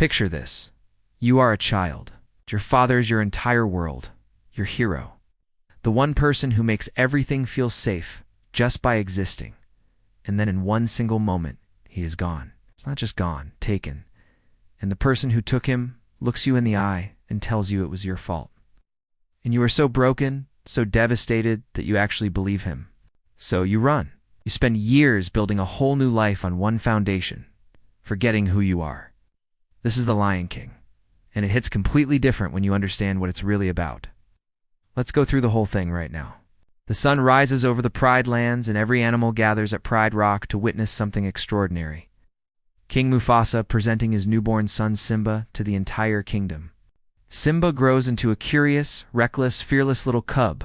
Picture this. You are a child. Your father is your entire world, your hero. The one person who makes everything feel safe just by existing. And then in one single moment, he is gone. It's not just gone, taken. And the person who took him looks you in the eye and tells you it was your fault. And you are so broken, so devastated that you actually believe him. So you run. You spend years building a whole new life on one foundation, forgetting who you are. This is The Lion King, and it hits completely different when you understand what it's really about. Let's go through the whole thing right now. The sun rises over the Pride Lands, and every animal gathers at Pride Rock to witness something extraordinary. King Mufasa presenting his newborn son Simba to the entire kingdom. Simba grows into a curious, reckless, fearless little cub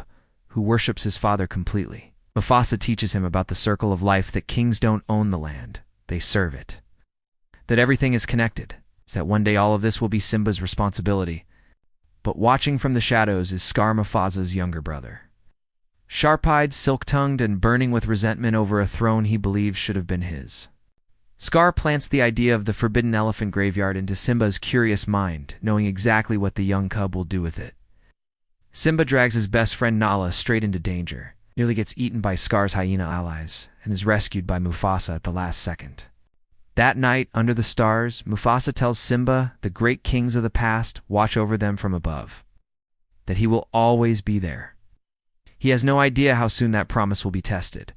who worships his father completely. Mufasa teaches him about the circle of life, that kings don't own the land, they serve it. That everything is connected, that one day all of this will be Simba's responsibility. But watching from the shadows is Scar, Mufasa's younger brother. Sharp-eyed, silk-tongued, and burning with resentment over a throne he believes should have been his. Scar plants the idea of the Forbidden Elephant Graveyard into Simba's curious mind, knowing exactly what the young cub will do with it. Simba drags his best friend Nala straight into danger, nearly gets eaten by Scar's hyena allies, and is rescued by Mufasa at the last second. That night, under the stars, Mufasa tells Simba the great kings of the past watch over them from above, that he will always be there. He has no idea how soon that promise will be tested.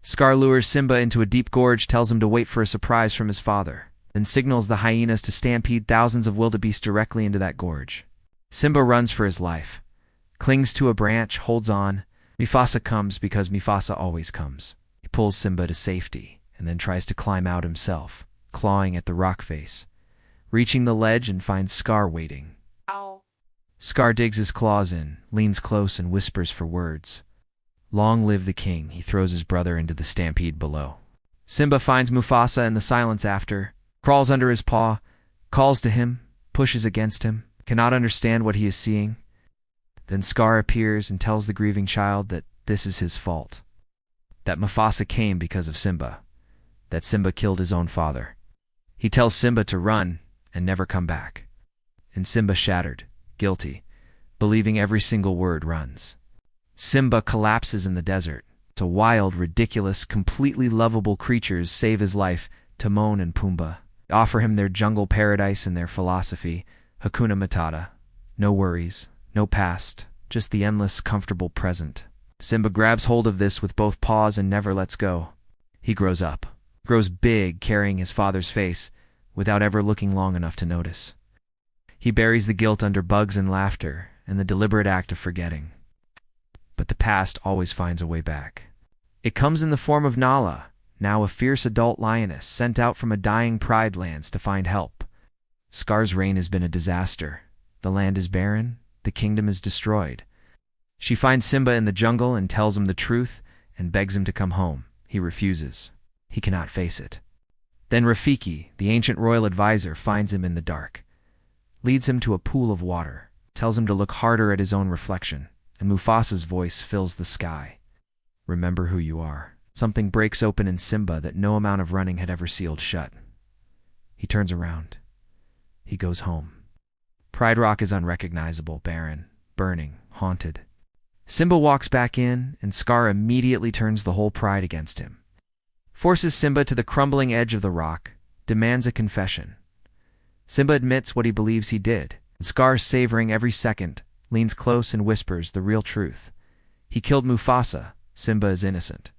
Scar lures Simba into a deep gorge, tells him to wait for a surprise from his father, then signals the hyenas to stampede thousands of wildebeest directly into that gorge. Simba runs for his life, clings to a branch, holds on. Mufasa comes because Mufasa always comes. He pulls Simba to safety, and then tries to climb out himself, clawing at the rock face, reaching the ledge and finds Scar waiting. Ow. Scar digs his claws in, leans close, and whispers for words. Long live the king. He throws his brother into the stampede below. Simba finds Mufasa in the silence after, crawls under his paw, calls to him, pushes against him, cannot understand what he is seeing. Then Scar appears and tells the grieving child that this is his fault, that Mufasa came because of Simba, that Simba killed his own father. He tells Simba to run and never come back. And Simba, shattered, guilty, believing every single word, runs. Simba collapses in the desert. To wild, ridiculous, completely lovable creatures save his life, Timon and Pumbaa. Offer him their jungle paradise and their philosophy, Hakuna Matata. No worries, no past, just the endless, comfortable present. Simba grabs hold of this with both paws and never lets go. He grows up, grows big, carrying his father's face, without ever looking long enough to notice. He buries the guilt under bugs and laughter, and the deliberate act of forgetting. But the past always finds a way back. It comes in the form of Nala, now a fierce adult lioness sent out from a dying Pride Lands to find help. Scar's reign has been a disaster. The land is barren, the kingdom is destroyed. She finds Simba in the jungle and tells him the truth and begs him to come home. He refuses. He cannot face it. Then Rafiki, the ancient royal advisor, finds him in the dark, leads him to a pool of water, tells him to look harder at his own reflection, and Mufasa's voice fills the sky. Remember who you are. Something breaks open in Simba that no amount of running had ever sealed shut. He turns around. He goes home. Pride Rock is unrecognizable, barren, burning, haunted. Simba walks back in, and Scar immediately turns the whole pride against him. Forces Simba to the crumbling edge of the rock, demands a confession. Simba admits what he believes he did, and Scar, savoring every second, leans close and whispers the real truth. He killed Mufasa. Simba is innocent.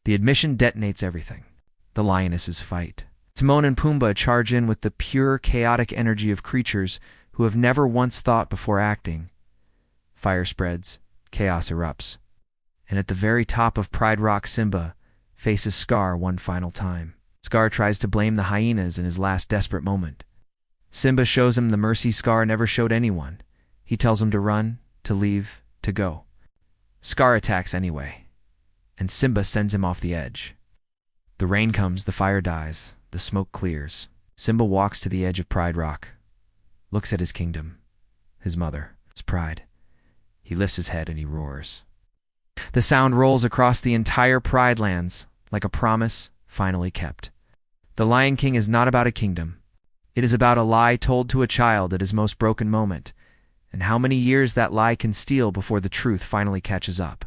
The admission detonates everything. The lionesses fight. Timon and Pumbaa charge in with the pure, chaotic energy of creatures who have never once thought before acting. Fire spreads. Chaos erupts. And at the very top of Pride Rock, Simba faces Scar one final time. Scar tries to blame the hyenas in his last desperate moment. Simba shows him the mercy Scar never showed anyone. He tells him to run, to leave, to go. Scar attacks anyway, and Simba sends him off the edge. The rain comes, the fire dies, the smoke clears. Simba walks to the edge of Pride Rock, looks at his kingdom, his mother, his pride. He lifts his head and he roars. The sound rolls across the entire Pride Lands like a promise finally kept. The Lion King is not about a kingdom. It is about a lie told to a child at his most broken moment, and how many years that lie can steal before the truth finally catches up.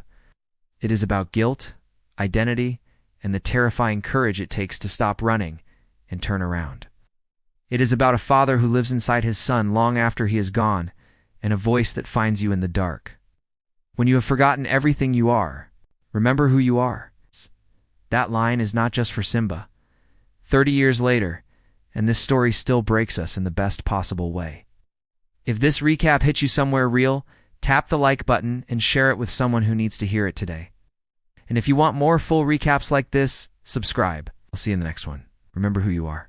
It is about guilt, identity, and the terrifying courage it takes to stop running and turn around. It is about a father who lives inside his son long after he is gone, and a voice that finds you in the dark. When you have forgotten everything you are, remember who you are. That line is not just for Simba. 30 years later, and this story still breaks us in the best possible way. If this recap hit you somewhere real, tap the like button and share it with someone who needs to hear it today. And if you want more full recaps like this, subscribe. I'll see you in the next one. Remember who you are.